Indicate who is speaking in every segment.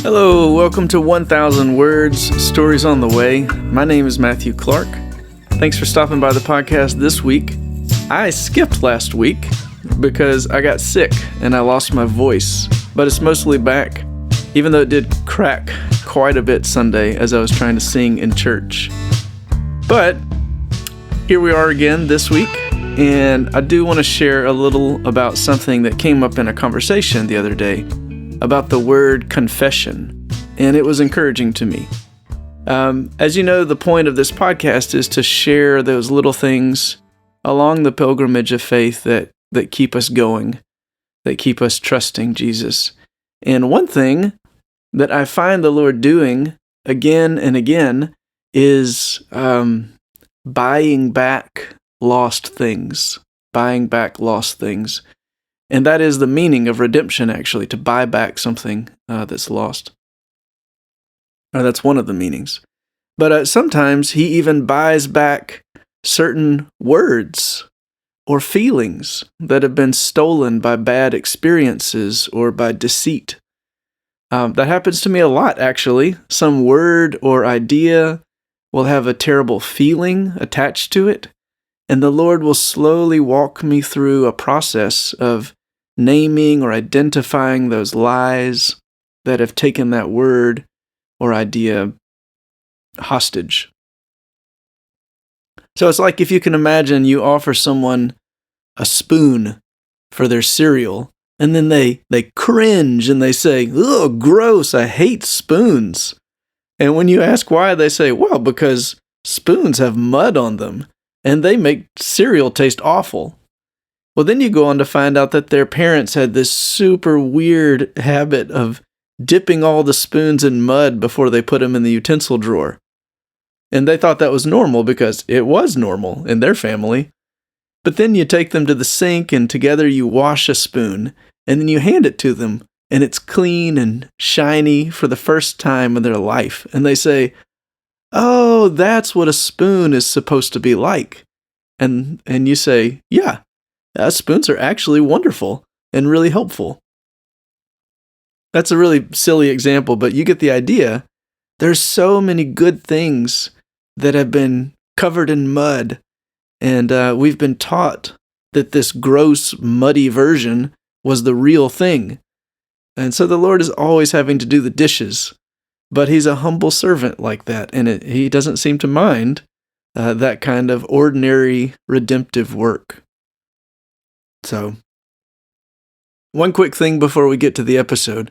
Speaker 1: Hello, welcome to 1000 Words, Stories on the Way. My name is Matthew Clark. Thanks for stopping by the podcast this week. I skipped last week because I got sick and I lost my voice, but it's mostly back, even though it did crack quite a bit Sunday as I was trying to sing in church. But here we are again this week, and I do want to share a little about something that came up in a conversation the other day about the word confession, and it was encouraging to me. As you know, the point of this podcast is to share those little things along the pilgrimage of faith that keep us going, that keep us trusting Jesus. And one thing that I find the Lord doing again and again is buying back lost things. And that is the meaning of redemption, actually, to buy back something that's lost. Or that's one of the meanings. But sometimes he even buys back certain words or feelings that have been stolen by bad experiences or by deceit. That happens to me a lot, actually. Some word or idea will have a terrible feeling attached to it, and the Lord will slowly walk me through a process of naming or identifying those lies that have taken that word or idea hostage. So it's like if you can imagine you offer someone a spoon for their cereal, and then they cringe and they say, "Ugh, gross, I hate spoons." And when you ask why, they say, "Well, because spoons have mud on them, and they make cereal taste awful." Well, then you go on to find out that their parents had this super weird habit of dipping all the spoons in mud before they put them in the utensil drawer. And they thought that was normal because it was normal in their family. But then you take them to the sink and together you wash a spoon, and then you hand it to them, and it's clean and shiny for the first time in their life. And they say, "Oh, that's what a spoon is supposed to be like." And you say, "Yeah. Spoons are actually wonderful and really helpful." That's a really silly example, but you get the idea. There's so many good things that have been covered in mud, and we've been taught that this gross, muddy version was the real thing. And so the Lord is always having to do the dishes, but he's a humble servant like that, and he doesn't seem to mind that kind of ordinary redemptive work. So, one quick thing before we get to the episode.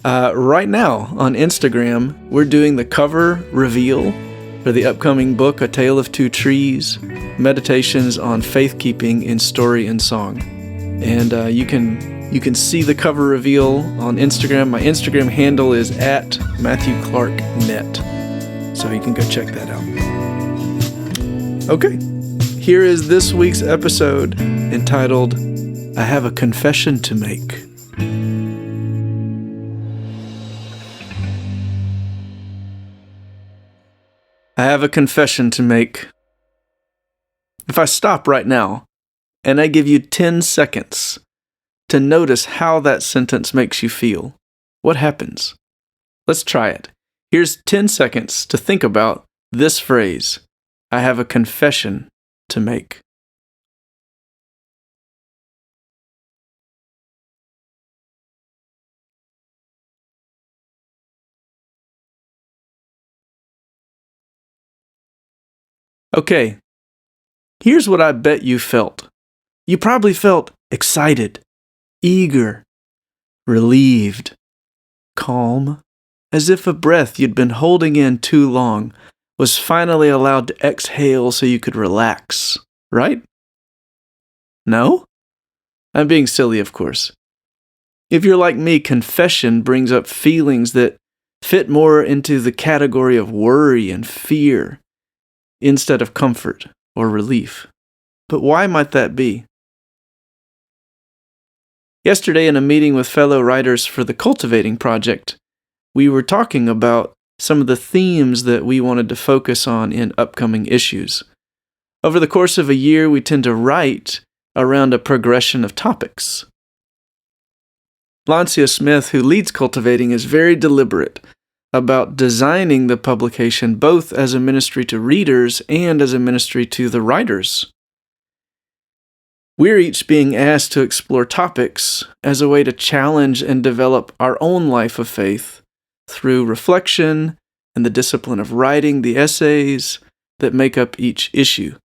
Speaker 1: Right now on Instagram, we're doing the cover reveal for the upcoming book, A Tale of Two Trees, Meditations on Faith-Keeping in Story and Song. And you can see the cover reveal on Instagram. My Instagram handle is @MatthewClarkNet. So you can go check that out. Okay. Here is this week's episode entitled, "I Have a Confession to Make." I have a confession to make. If I stop right now and I give you 10 seconds to notice how that sentence makes you feel, what happens? Let's try it. Here's 10 seconds to think about this phrase, "I have a confession to make." Okay, here's what I bet you felt. You probably felt excited, eager, relieved, calm, as if a breath you'd been holding in too long was finally allowed to exhale so you could relax, right? No? I'm being silly, of course. If you're like me, confession brings up feelings that fit more into the category of worry and fear instead of comfort or relief. But why might that be? Yesterday, in a meeting with fellow writers for the Cultivating Project, we were talking about some of the themes that we wanted to focus on in upcoming issues. Over the course of a year, we tend to write around a progression of topics. Lancia Smith, who leads Cultivating, is very deliberate about designing the publication both as a ministry to readers and as a ministry to the writers. We're each being asked to explore topics as a way to challenge and develop our own life of faith through reflection and the discipline of writing the essays that make up each issue.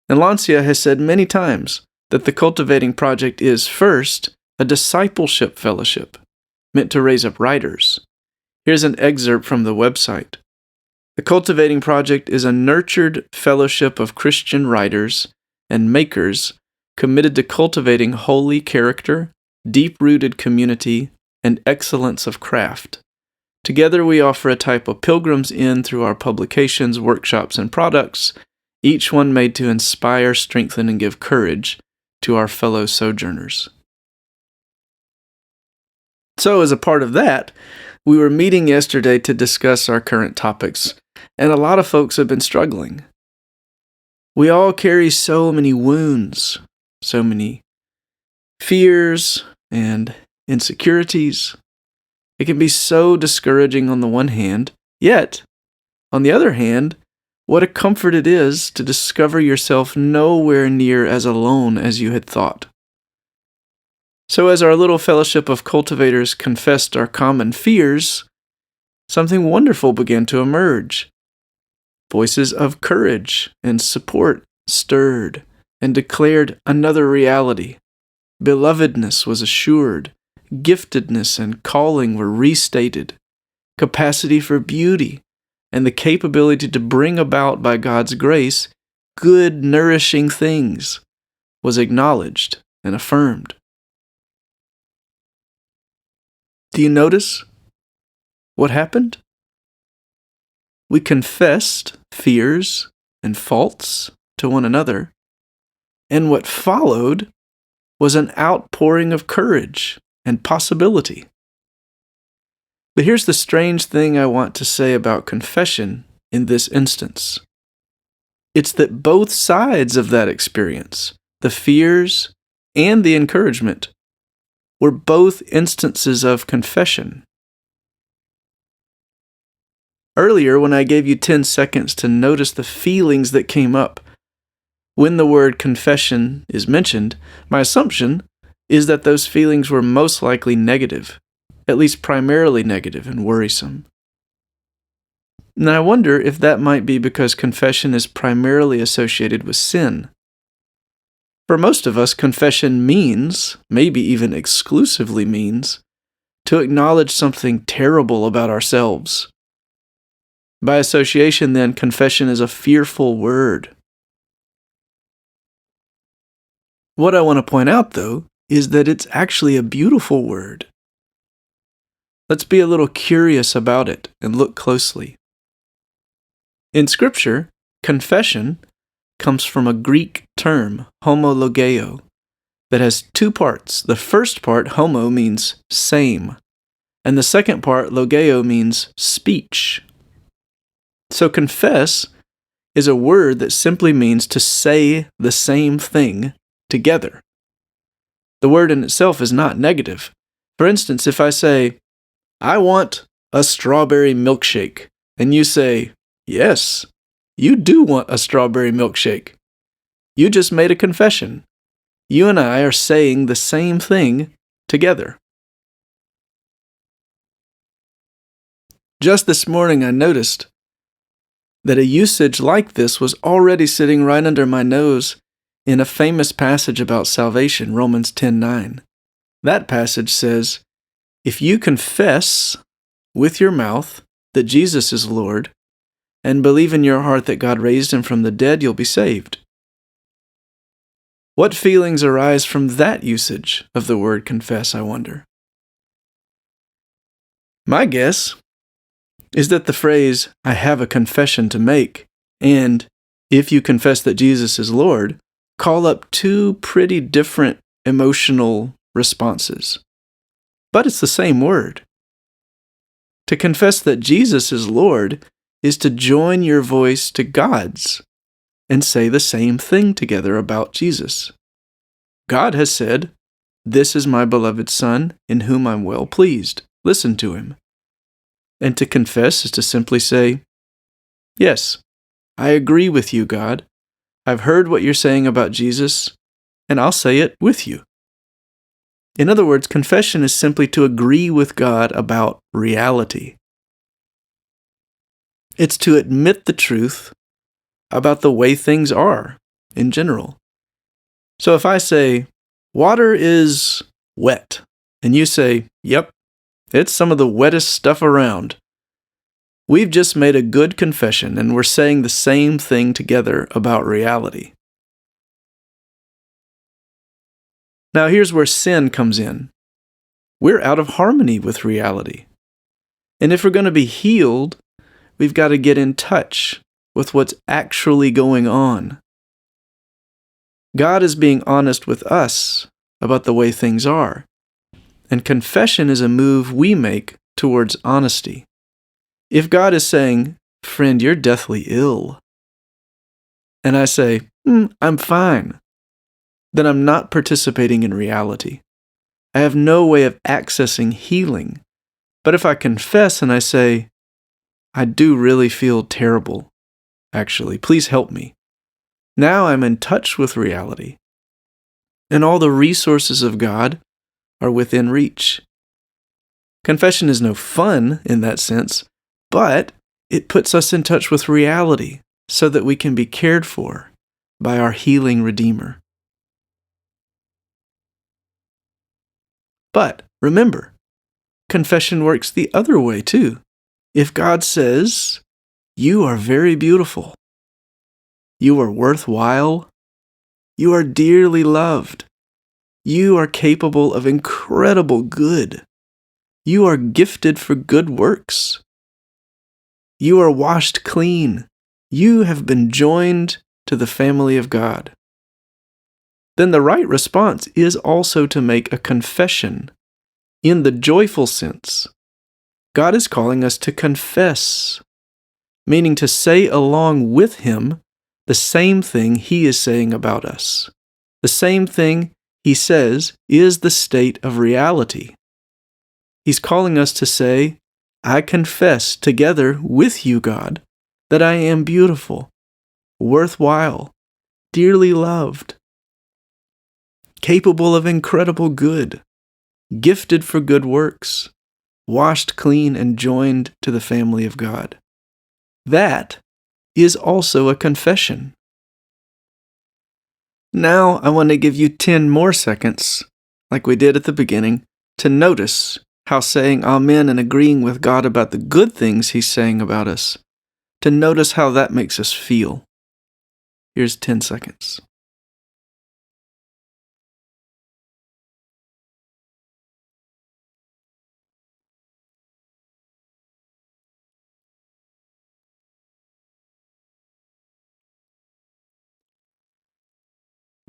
Speaker 1: And Lancia has said many times that the Cultivating Project is, first, a discipleship fellowship meant to raise up writers. Here's an excerpt from the website. The Cultivating Project is a nurtured fellowship of Christian writers and makers committed to cultivating holy character, deep-rooted community, and excellence of craft. Together we offer a type of pilgrim's inn through our publications, workshops, and products, each one made to inspire, strengthen, and give courage to our fellow sojourners. So, as a part of that, we were meeting yesterday to discuss our current topics, and a lot of folks have been struggling. We all carry so many wounds, so many fears and insecurities. It can be so discouraging on the one hand, yet, on the other hand, what a comfort it is to discover yourself nowhere near as alone as you had thought. So as our little fellowship of cultivators confessed our common fears, something wonderful began to emerge. Voices of courage and support stirred and declared another reality. Belovedness was assured. Giftedness and calling were restated. Capacity for beauty and the capability to bring about by God's grace good, nourishing things was acknowledged and affirmed. Do you notice what happened? We confessed fears and faults to one another, and what followed was an outpouring of courage and possibility. But here's the strange thing I want to say about confession in this instance. It's that both sides of that experience, the fears and the encouragement, were both instances of confession. Earlier, when I gave you 10 seconds to notice the feelings that came up when the word confession is mentioned, my assumption is that those feelings were most likely negative, at least primarily negative and worrisome. And I wonder if that might be because confession is primarily associated with sin. For most of us, confession means, maybe even exclusively means, to acknowledge something terrible about ourselves. By association, then, confession is a fearful word. What I want to point out, though, is that it's actually a beautiful word. Let's be a little curious about it and look closely. In Scripture, confession comes from a Greek term, homologeo, that has two parts. The first part, homo, means same, and the second part, logeo, means speech. So confess is a word that simply means to say the same thing together. The word in itself is not negative. For instance, if I say, I want a strawberry milkshake, and you say, yes, you do want a strawberry milkshake. You just made a confession. You and I are saying the same thing together. Just this morning I noticed that a usage like this was already sitting right under my nose in a famous passage about salvation, Romans 10:9. That passage says, if you confess with your mouth that Jesus is Lord, and believe in your heart that God raised him from the dead, you'll be saved. What feelings arise from that usage of the word confess, I wonder? My guess is that the phrase, I have a confession to make, and if you confess that Jesus is Lord, call up two pretty different emotional responses. But it's the same word. To confess that Jesus is Lord is to join your voice to God's and say the same thing together about Jesus. God has said, "This is my beloved Son, in whom I'm well pleased. Listen to him." And to confess is to simply say, "Yes, I agree with you, God. I've heard what you're saying about Jesus, and I'll say it with you." In other words, confession is simply to agree with God about reality. It's to admit the truth about the way things are in general. So if I say, "Water is wet," and you say, "Yep, it's some of the wettest stuff around," we've just made a good confession, and we're saying the same thing together about reality. Now here's where sin comes in. We're out of harmony with reality. And if we're going to be healed, we've got to get in touch with what's actually going on. God is being honest with us about the way things are. And confession is a move we make towards honesty. If God is saying, "Friend, you're deathly ill," and I say, "I'm fine," then I'm not participating in reality. I have no way of accessing healing. But if I confess and I say, "I do really feel terrible, actually, please help me," now I'm in touch with reality. And all the resources of God are within reach. Confession is no fun in that sense, but it puts us in touch with reality so that we can be cared for by our healing Redeemer. But remember, confession works the other way too. If God says, "You are very beautiful, you are worthwhile, you are dearly loved, you are capable of incredible good, you are gifted for good works, you are washed clean, you have been joined to the family of God," then the right response is also to make a confession in the joyful sense. God is calling us to confess, meaning to say along with Him the same thing He is saying about us. The same thing He says is the state of reality. He's calling us to say, "I confess together with you, God, that I am beautiful, worthwhile, dearly loved, capable of incredible good, gifted for good works, washed clean and joined to the family of God." That is also a confession. Now I want to give you 10 more seconds, like we did at the beginning, to notice how saying Amen and agreeing with God about the good things He's saying about us, to notice how that makes us feel. Here's 10 seconds.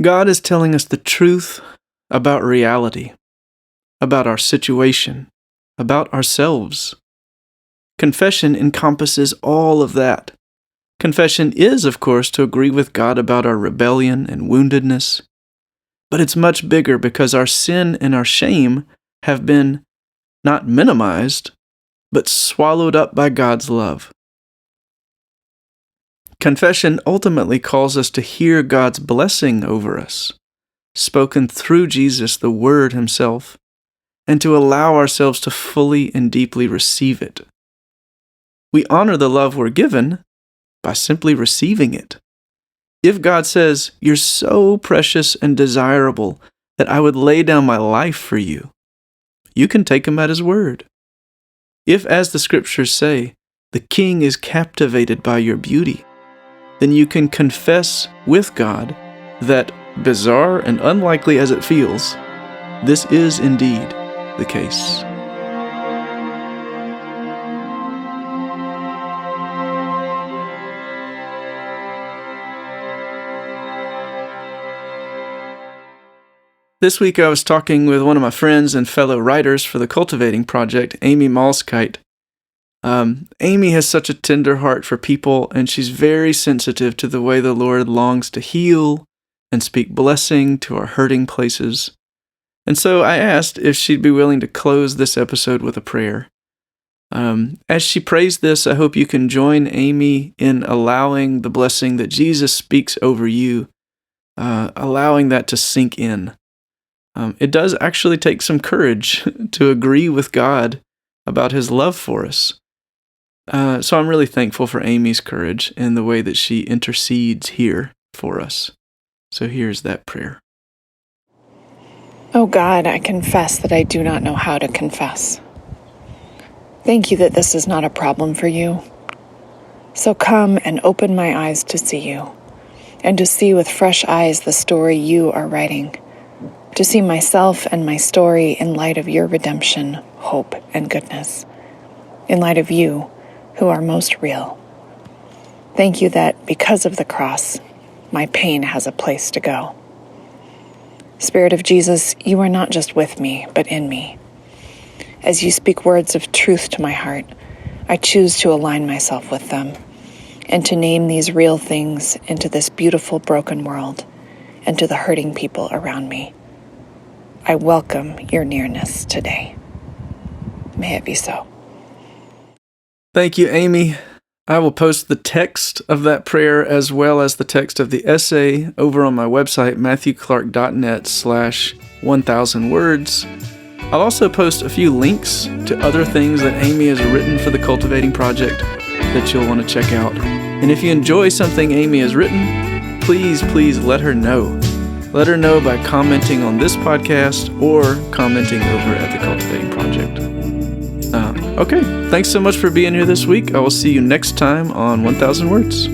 Speaker 1: God is telling us the truth about reality, about our situation, about ourselves. Confession encompasses all of that. Confession is, of course, to agree with God about our rebellion and woundedness, but it's much bigger because our sin and our shame have been not minimized, but swallowed up by God's love. Confession ultimately calls us to hear God's blessing over us, spoken through Jesus, the Word Himself, and to allow ourselves to fully and deeply receive it. We honor the love we're given by simply receiving it. If God says, "You're so precious and desirable that I would lay down my life for you," you can take Him at His word. If, as the Scriptures say, the King is captivated by your beauty, then you can confess with God that, bizarre and unlikely as it feels, this is indeed the case. This week I was talking with one of my friends and fellow writers for the Cultivating Project, Amy Malskeit. Amy has such a tender heart for people, and she's very sensitive to the way the Lord longs to heal and speak blessing to our hurting places. And so I asked if she'd be willing to close this episode with a prayer. As she prays this, I hope you can join Amy in allowing the blessing that Jesus speaks over you, allowing that to sink in. It does actually take some courage to agree with God about His love for us. So I'm really thankful for Amy's courage and the way that she intercedes here for us. So here's that prayer.
Speaker 2: Oh God, I confess that I do not know how to confess. Thank you that this is not a problem for you. So come and open my eyes to see you, and to see with fresh eyes the story you are writing, to see myself and my story in light of your redemption, hope, and goodness, in light of you, who are most real. Thank you that because of the cross, my pain has a place to go. Spirit of Jesus, you are not just with me, but in me. As you speak words of truth to my heart, I choose to align myself with them and to name these real things into this beautiful broken world and to the hurting people around me. I welcome your nearness today. May it be so.
Speaker 1: Thank you, Amy. I will post the text of that prayer as well as the text of the essay over on my website, matthewclark.net/1000 words. I'll also post a few links to other things that Amy has written for the Cultivating Project that you'll want to check out. And if you enjoy something Amy has written, please let her know. Let her know by commenting on this podcast or commenting over at the Cultivating Project. Okay, thanks so much for being here this week. I will see you next time on 1000 Words.